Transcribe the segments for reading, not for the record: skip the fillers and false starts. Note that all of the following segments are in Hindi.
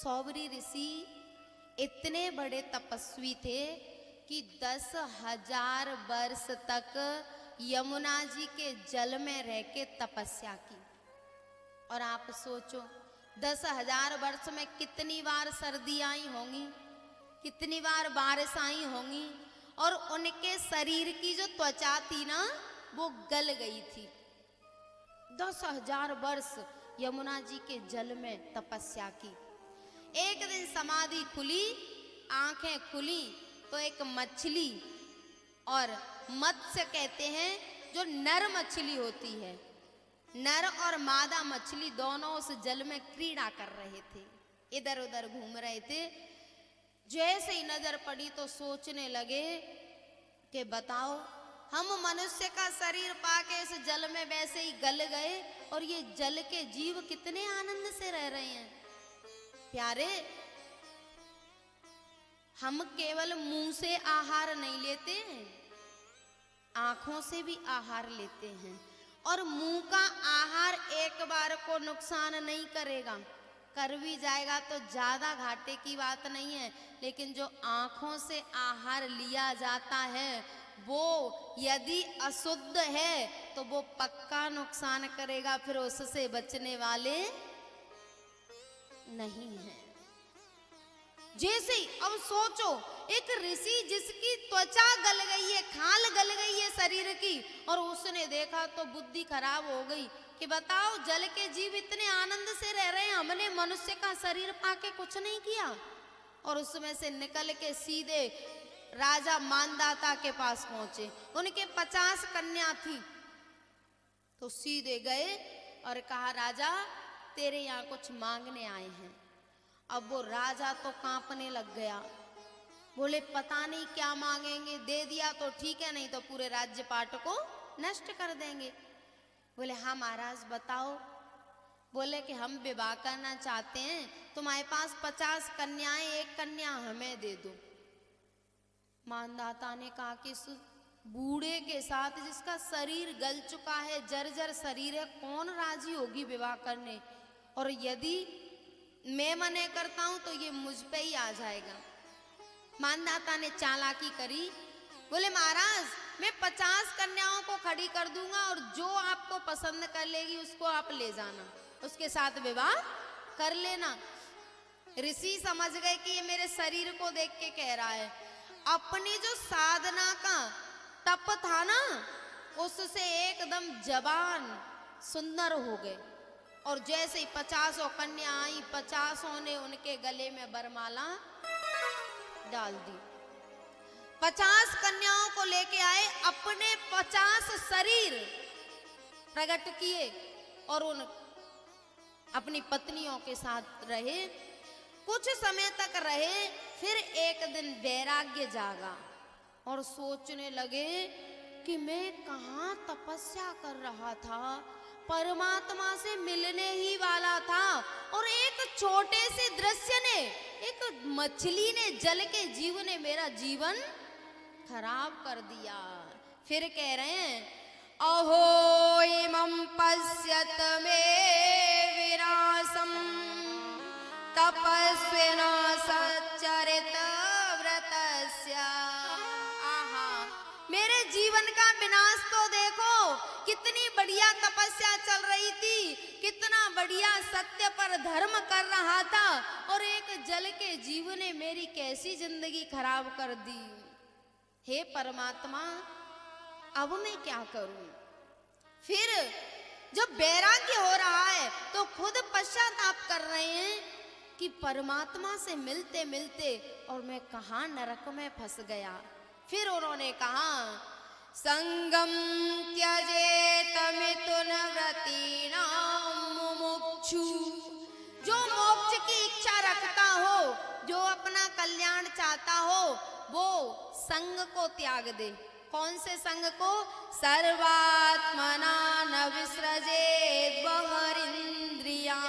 सौबरी ऋषि इतने बड़े तपस्वी थे कि 10,000 वर्ष तक यमुना जी के जल में रह के तपस्या की। और आप सोचो 10,000 वर्ष में कितनी बार सर्दी आई होंगी, कितनी बार बारिश आई होंगी, और उनके शरीर की जो त्वचा थी ना वो गल गई थी। 10,000 वर्ष यमुना जी के जल में तपस्या की। एक दिन समाधि खुली, आंखें खुली तो एक मछली, और मत्स्य कहते हैं जो नर मछली होती है, नर और मादा मछली दोनों उस जल में क्रीड़ा कर रहे थे, इधर उधर घूम रहे थे। जैसे ही नजर पड़ी तो सोचने लगे कि बताओ, हम मनुष्य का शरीर पाके इस जल में वैसे ही गल गए, और ये जल के जीव कितने आनंद से रह रहे हैं। प्यारे, हम केवल मुंह से आहार नहीं लेते हैं, आंखों से भी आहार लेते हैं। और मुंह का आहार एक बार को नुकसान नहीं करेगा, कर भी जाएगा तो ज्यादा घाटे की बात नहीं है, लेकिन जो आंखों से आहार लिया जाता है वो यदि अशुद्ध है तो वो पक्का नुकसान करेगा, फिर उससे बचने वाले नहीं है। जैसे अब सोचो, एक ऋषि जिसकी त्वचा गल गई है, खाल गल गई है शरीर की, और उसने देखा तो बुद्धि खराब हो गई कि बताओ जल के जीव इतने आनंद से रह रहे हैं, हमने मनुष्य का शरीर पाके कुछ नहीं किया। और उसमें से निकल के सीधे राजा मानदाता के पास पहुंचे। उनके 50 कन्या थी, तो सीधे गए और कहा राजा तेरे यहाँ कुछ मांगने आए हैं। अब वो राजा तो कांपने लग गया, बोले पता नहीं क्या मांगेंगे, दे दिया तो ठीक है, नहीं तो पूरे राज्य पाट को नष्ट कर देंगे। बोले हाँ महाराज बताओ। बोले कि हम विवाह करना चाहते हैं, तुम्हारे पास 50 कन्याएं, एक कन्या हमें दे दो। मानदाता ने कहा कि इस बूढ़े के साथ जिसका शरीर गल चुका है, जर्जर शरीर है, कौन राजी होगी विवाह करने, और यदि मैं मने करता हूं तो ये मुझ पे ही आ जाएगा। मानदाता ने चालाकी करी, बोले महाराज मैं 50 कन्याओं को खड़ी कर दूंगा, और जो आपको पसंद कर लेगी उसको आप ले जाना, उसके साथ विवाह कर लेना। ऋषि समझ गए कि ये मेरे शरीर को देख के कह रहा है। अपनी जो साधना का तप था ना, उससे एकदम जवान सुंदर हो गए। और जैसे ही 50 कन्या आई, 50 ने उनके गले में वरमाला डाल दी। 50 कन्याओं को लेके आए, अपने 50 शरीर प्रकट किए और उन अपनी पत्नियों के साथ रहे। कुछ समय तक रहे, फिर एक दिन वैराग्य जागा और सोचने लगे कि मैं कहाँ तपस्या कर रहा था, परमात्मा से मिलने ही वाला था, और एक छोटे से दृश्य ने, एक मछली ने, जल के जीव ने मेरा जीवन खराब कर दिया। फिर कह रहे हैं अहो इमं पश्यत मे विनाशम तपस्विना सच्चरित व्रतस्य। आहा, मेरे जीवन का विनाश तो देखो, कितनी बढ़िया तपस्या चल रही थी, कितना बढ़िया सत्य पर धर्म कर रहा था, और एक जल के जीव ने मेरी कैसी जिंदगी खराब कर दी। हे परमात्मा, अब मैं क्या करूं। फिर जब वैराग्य हो रहा है तो खुद पश्चाताप कर रहे हैं कि परमात्मा से मिलते मिलते और मैं कहाँ नरक में फंस गया। फिर उन्होंने कहा संगम त्यजेत मिथुन व्रतीनां मुमुक्षु। जो मोक्ष की इच्छा रखता हो, जो अपना कल्याण चाहता हो, वो संग को त्याग दे। कौन से संग को? सर्वात्मना न विसृजेत बहरिंद्रियाणि।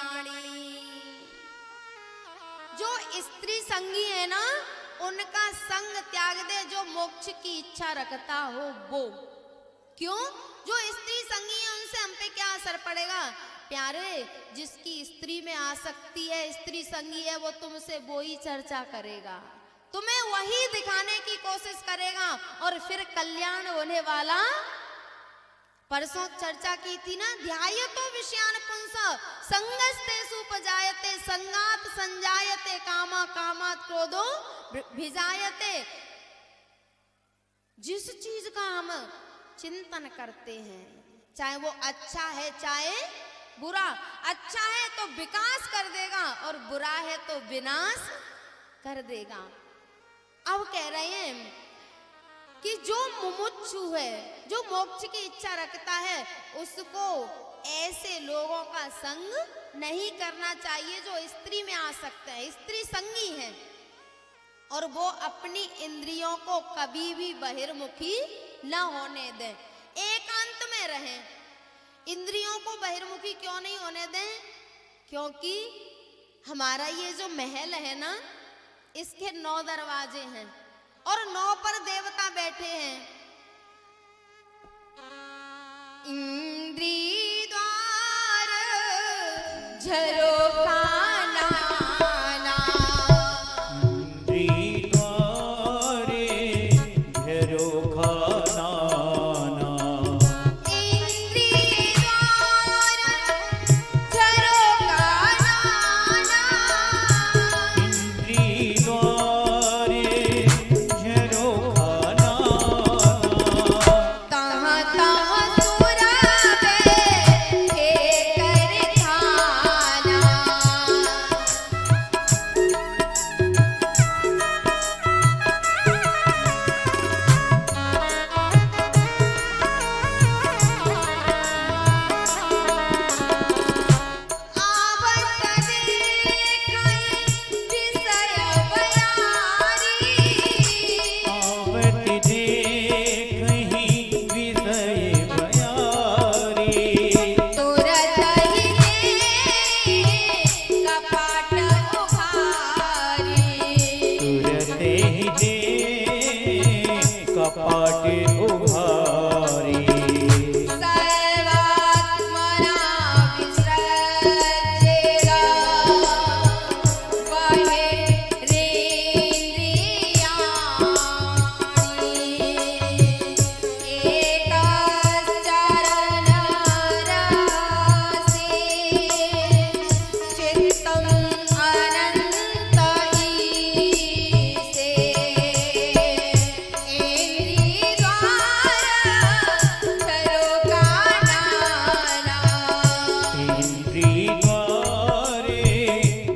जो स्त्री संगी है ना, उनका संग त्याग दे, जो मोक्ष की इच्छा रखता हो वो। क्यों? जो स्त्री संगी है उनसे हम पे क्या असर पड़ेगा? प्यारे, जिसकी स्त्री में आसक्ति है, स्त्री संगी है, वो तुमसे वो ही चर्चा करेगा, तुम्हें वही दिखाने की कोशिश करेगा और फिर कल्याण होने वाला। परसों चर्चा की थी ना, ध्यायतो विषयान पुंस संगस्तेषु उपजायते संगात संजायते कामा कामात क्रोधो भिजायते। जिस चीज का हम चिंतन करते हैं, चाहे वो अच्छा है चाहे बुरा, अच्छा है तो विकास कर देगा और बुरा है तो विनाश कर देगा। अब कह रहे हैं कि जो मुमुक्षु है, जो मोक्ष की इच्छा रखता है, उसको ऐसे लोगों का संग नहीं करना चाहिए जो स्त्री में आसक्त है, स्त्री संगी है, और वो अपनी इंद्रियों को कभी भी बहिर्मुखी न होने दें, एकांत में रहें। इंद्रियों को बहिर्मुखी क्यों नहीं होने दें? क्योंकि हमारा ये जो महल है ना, इसके 9 दरवाजे हैं और 9 पर देवता बैठे हैं। इंद्री द्वार झरोखा नाना, इंद्री द्वारे झरोखा नाना, इंद्री द्वार झरोखा नाना, इंद्री द्वारे झरोखा नाना, तहाँ तहाँ सुरभि कर खाना। आवत देखई विषय बयारी, आवत देखहि विषय बयारी, तुरत ही दे कपाट उघारी। तुरते ही दे कपाट उघारी, सर्वात्मना विसृजेगा बहिरेन्द्रियाणि, एकश्चरणरसे चित्तम् अनन्त ईशे। इंद्रियद्वार झरोखा नाना, इंद्री द्वारे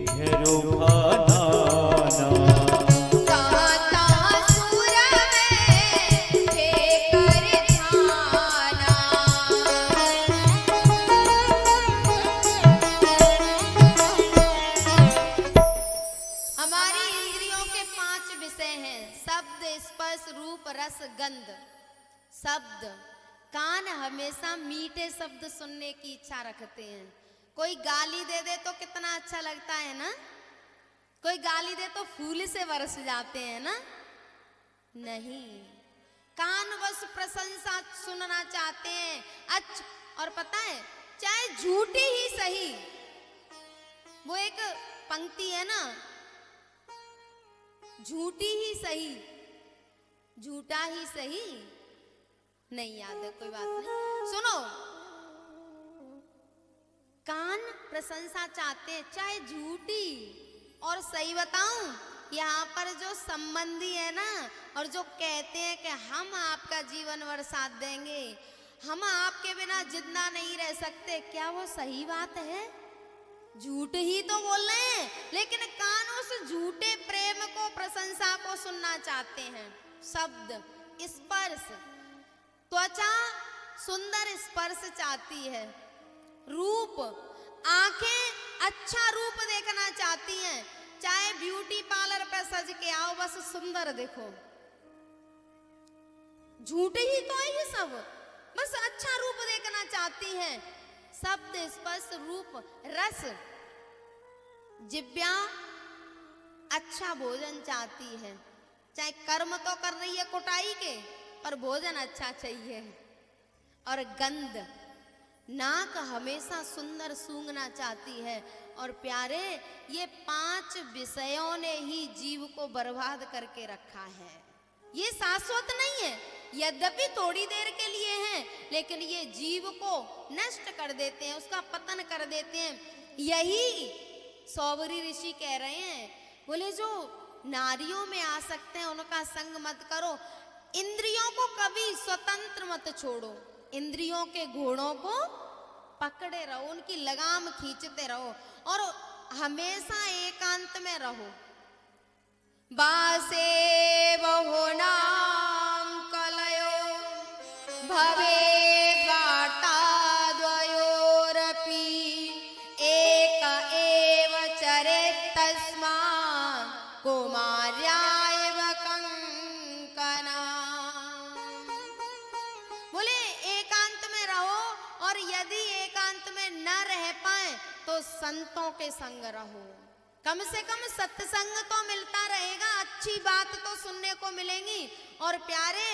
झरोखा नाना, तहाँ तहाँ सुरभि कर खाना। हमारी इंद्रियों के 5 विषय हैं, शब्द, स्पर्श, रूप, रस, गंध। शब्द, कान हमेशा मीठे शब्द सुनने की इच्छा रखते हैं। कोई गाली दे दे तो कितना अच्छा लगता है ना, कोई गाली दे तो फूल से बरस जाते हैं ना। नहीं, कान बस प्रशंसा सुनना चाहते हैं। अच्छा, और पता है, चाहे झूठी ही सही, वो एक पंक्ति है ना, झूठी ही सही, झूठा ही सही, नहीं याद है, कोई बात नहीं, सुनो। कान प्रशंसा चाहते हैं, चाहे झूठी और सही। बताऊं, यहाँ पर जो संबंधी है ना, और जो कहते हैं कि हम आपका जीवन भर साथ देंगे, हम आपके बिना जिंदा नहीं रह सकते, क्या वो सही बात है? झूठ ही तो बोल रहे हैं, लेकिन कानों से झूठे प्रेम को, प्रशंसा को सुनना चाहते हैं। शब्द, स्पर्श, त्वचा सुंदर स्पर्श चाहती है। रूप, आंखें अच्छा रूप देखना चाहती हैं, चाहे ब्यूटी पार्लर पे सज के आओ, बस सुंदर देखो। झूठे ही तो है ये सब, बस अच्छा रूप देखना चाहती हैं। शब्द, स्पर्श, रूप, रस, जिह्वा अच्छा भोजन चाहती है, चाहे कर्म तो कर रही है कुटाई के, पर भोजन अच्छा चाहिए। और गंध, नाक हमेशा सुंदर सूंघना चाहती है। और प्यारे, ये 5 विषयों ने ही जीव को बर्बाद करके रखा है। ये शाश्वत नहीं है, यद्यपि थोड़ी देर के लिए हैं, लेकिन ये जीव को नष्ट कर देते हैं, उसका पतन कर देते हैं। यही सौबरी ऋषि कह रहे हैं, बोले जो नारियों में आ सकते हैं उनका संग मत करो, इंद्रियों को कभी स्वतंत्र मत छोड़ो, इंद्रियों के घोड़ों को पकड़े रहो, उनकी लगाम खींचते रहो और हमेशा एकांत में रहो। बासे बहु नाम कलयो भवेद् वाटाद्वयोरपि एक एव चरेत् तस्मात् कुमार्यायव कंकना। बोले एकांत में रहो, और यदि एकांत में न रह पाए तो संतों के संग रहो। कम से कम सत्संग तो मिलता रहेगा, अच्छी बात तो सुनने को मिलेंगी। और प्यारे,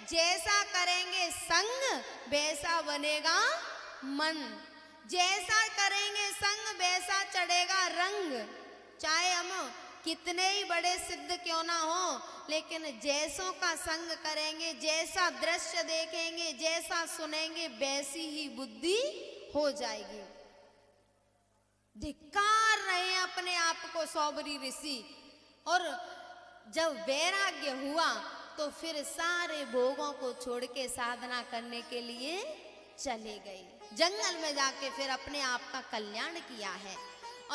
जैसा करेंगे संग वैसा बनेगा मन, जैसा करेंगे संग वैसा चढ़ेगा रंग। चाहे हम कितने ही बड़े सिद्ध क्यों ना हो, लेकिन जैसों का संग करेंगे, जैसा दृश्य देखेंगे, जैसा सुनेंगे, वैसी ही बुद्धि हो जाएगी। धिक्कार रहे अपने आप को सौबरी ऋषि। और जब वैराग्य हुआ तो फिर सारे भोगों को छोड़ के साधना करने के लिए चले गए, जंगल में जाके फिर अपने आप का कल्याण किया है।